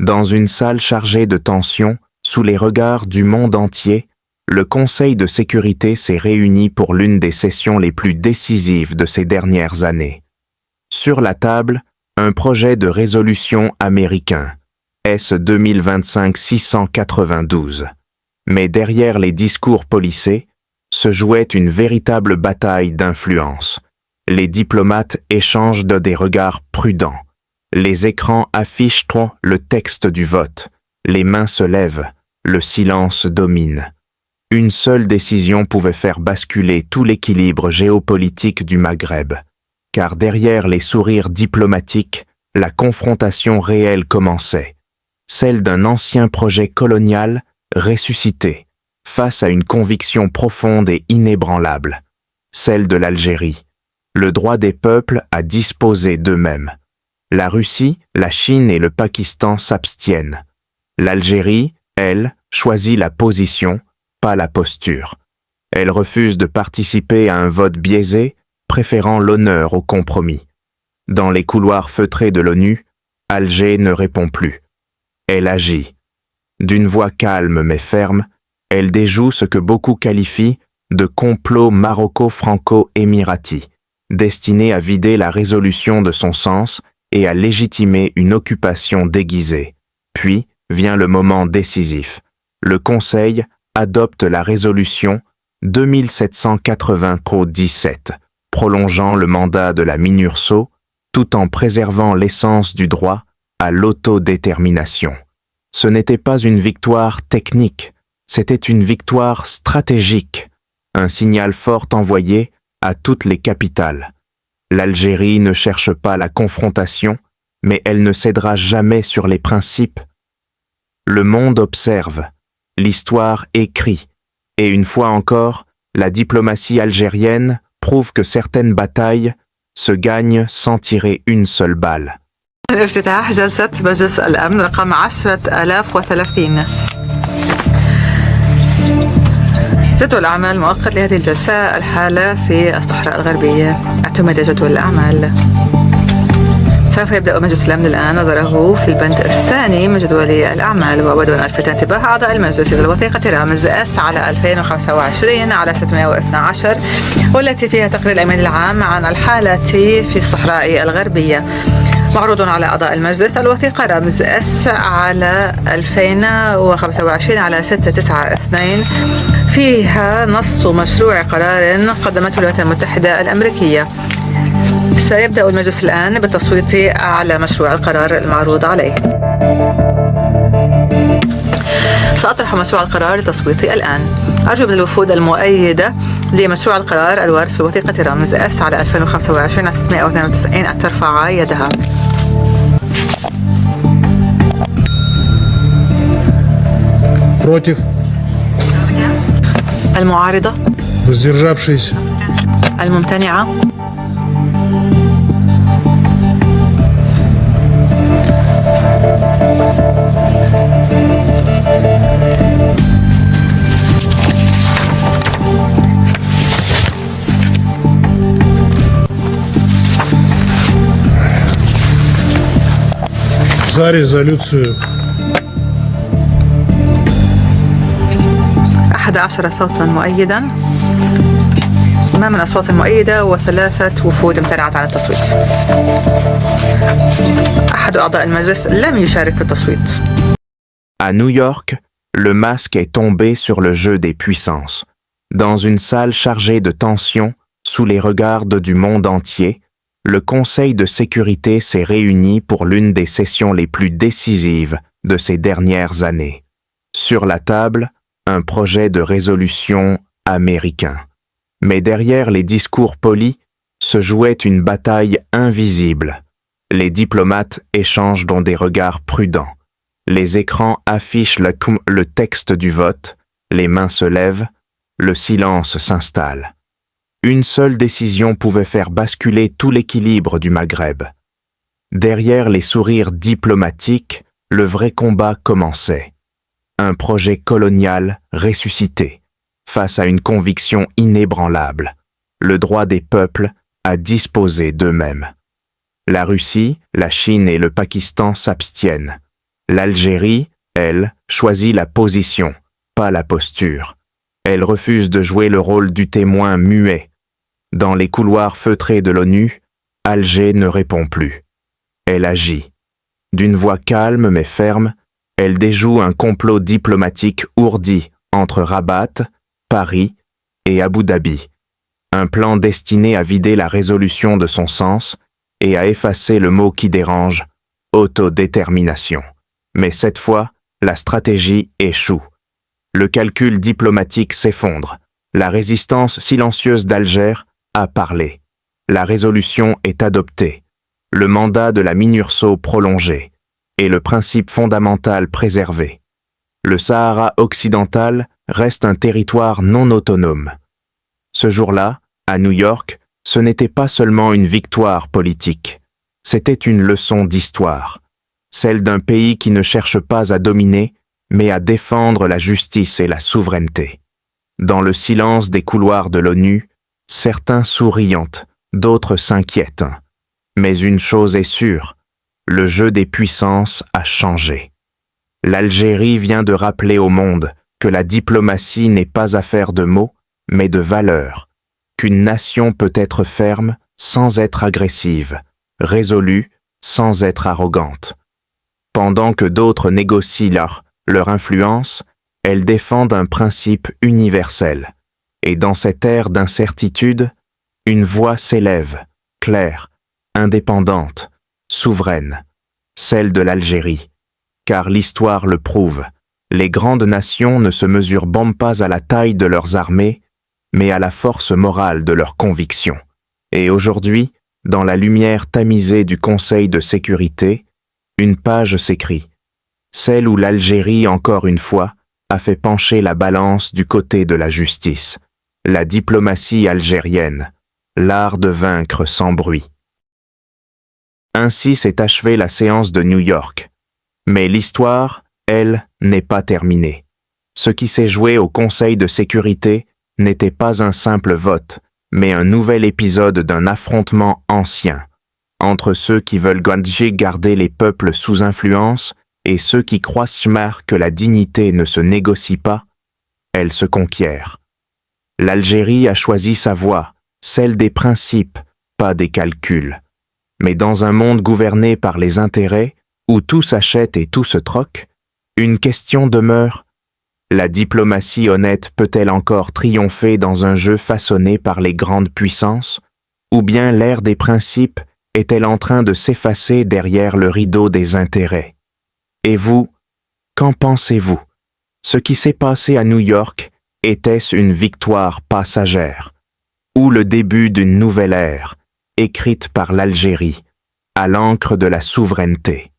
Dans une salle chargée de tensions, sous les regards du monde entier, le Conseil de sécurité s'est réuni pour l'une des sessions les plus décisives de ces dernières années. Sur la table, un projet de résolution américain, S 2025-692. Mais derrière les discours policés, se jouait une véritable bataille d'influence. Les diplomates échangent des regards prudents. Les écrans affichent le texte du vote. Les mains se lèvent. Le silence domine. Une seule décision pouvait faire basculer tout l'équilibre géopolitique du Maghreb. Car derrière les sourires diplomatiques, la confrontation réelle commençait. Celle d'un ancien projet colonial ressuscité, face à une conviction profonde et inébranlable. Celle de l'Algérie. Le droit des peuples à disposer d'eux-mêmes. La Russie, la Chine et le Pakistan s'abstiennent. L'Algérie, elle, choisit la position, pas la posture. Elle refuse de participer à un vote biaisé, préférant l'honneur au compromis. Dans les couloirs feutrés de l'ONU, Alger ne répond plus. Elle agit. D'une voix calme mais ferme, elle déjoue ce que beaucoup qualifient de complot maroco-franco-émirati, destiné à vider la résolution de son sens et à légitimer une occupation déguisée. Puis vient le moment décisif. Le Conseil adopte la résolution 2780-17, prolongeant le mandat de la MINURSO tout en préservant l'essence du droit à l'autodétermination. Ce n'était pas une victoire technique, c'était une victoire stratégique, un signal fort envoyé à toutes les capitales. L'Algérie ne cherche pas la confrontation, mais elle ne cédera jamais sur les principes. Le monde observe, l'histoire écrit, et une fois encore, la diplomatie algérienne prouve que certaines batailles se gagnent sans tirer une seule balle. افتتاح جلسة مجلس الأمن رقم 10030. جدول الأعمال المؤقت لهذه الجلسة الحالة في الصحراء الغربية. اعتمد جدول الأعمال. سوف يبدأ مجلس الأمن الآن نظره في البند الثاني من جدول الأعمال، وأود أن ألفت انتباه أعضاء المجلس إلى الوثيقة رامز S على 2025 على 612، والتي فيها تقرير الأمين العام عن الحالة في الصحراء الغربية. معروض على أعضاء المجلس الوثيقة رامز S على 2025 على 692، فيها نص مشروع قرار قدمته الولايات المتحدة الأمريكية. سيبدأ المجلس الآن بالتصويت على مشروع القرار المعروض عليه. سأطرح مشروع القرار للتصويت الآن. أرجو من الوفود المؤيدة لمشروع القرار الوارد في وثيقة رامز S على 2025 على 692 أن ترفع يدها. Против. المعارضة. Воздержавшиеся. الممتنعة. За резолюцию. 11 صوتا مؤيدا، ما من أصوات مؤيدة و3 وفود امتنعت عن التصويت. أحد أعضاء المجلس لم يشارك في التصويت. À New York, le masque est tombé sur le jeu des puissances. Dans une salle chargée de tensions, sous les regards du monde entier, le Conseil de sécurité s'est réuni pour l'une des sessions les plus décisives de ces dernières années. Sur la table, un projet de résolution américain. Mais derrière les discours polis se jouait une bataille invisible. Les diplomates échangent des regards prudents. Les écrans affichent le texte du vote, les mains se lèvent, le silence s'installe. Une seule décision pouvait faire basculer tout l'équilibre du Maghreb. Derrière les sourires diplomatiques, le vrai combat commençait. Un projet colonial ressuscité, face à une conviction inébranlable, le droit des peuples à disposer d'eux-mêmes. La Russie, la Chine et le Pakistan s'abstiennent. L'Algérie, elle, choisit la position, pas la posture. Elle refuse de jouer le rôle du témoin muet. Dans les couloirs feutrés de l'ONU, Alger ne répond plus. Elle agit. D'une voix calme mais ferme, elle déjoue un complot diplomatique ourdi entre Rabat, Paris et Abu Dhabi. Un plan destiné à vider la résolution de son sens et à effacer le mot qui dérange, autodétermination. Mais cette fois, la stratégie échoue. Le calcul diplomatique s'effondre. La résistance silencieuse d'Alger a parlé. La résolution est adoptée. Le mandat de la MINURSO prolongé et le principe fondamental préservé. Le Sahara occidental reste un territoire non autonome. Ce jour-là, à New York, ce n'était pas seulement une victoire politique, c'était une leçon d'histoire, celle d'un pays qui ne cherche pas à dominer, mais à défendre la justice et la souveraineté. Dans le silence des couloirs de l'ONU, certains souriantent, d'autres s'inquiètent. Mais une chose est sûre, le jeu des puissances a changé. L'Algérie vient de rappeler au monde que la diplomatie n'est pas affaire de mots, mais de valeurs, qu'une nation peut être ferme sans être agressive, résolue sans être arrogante. Pendant que d'autres négocient leur influence, elles défendent un principe universel. Et dans cette ère d'incertitude, une voix s'élève, claire, indépendante, souveraine, celle de l'Algérie. Car l'histoire le prouve, les grandes nations ne se mesurent pas à la taille de leurs armées, mais à la force morale de leurs convictions. Et aujourd'hui, dans la lumière tamisée du Conseil de sécurité, une page s'écrit, celle où l'Algérie, encore une fois, a fait pencher la balance du côté de la justice, la diplomatie algérienne, l'art de vaincre sans bruit. Ainsi s'est achevée la séance de New York. Mais l'histoire, elle, n'est pas terminée. Ce qui s'est joué au Conseil de sécurité n'était pas un simple vote, mais un nouvel épisode d'un affrontement ancien, entre ceux qui veulent garder les peuples sous influence et ceux qui croient que la dignité ne se négocie pas, elle se conquiert. L'Algérie a choisi sa voie, celle des principes, pas des calculs. Mais dans un monde gouverné par les intérêts, où tout s'achète et tout se troque, une question demeure. La diplomatie honnête peut-elle encore triompher dans un jeu façonné par les grandes puissances? Ou bien l'ère des principes est-elle en train de s'effacer derrière le rideau des intérêts? Et vous, qu'en pensez-vous? Ce qui s'est passé à New York, était-ce une victoire passagère? Ou le début d'une nouvelle ère, écrite par l'Algérie, à l'encre de la souveraineté?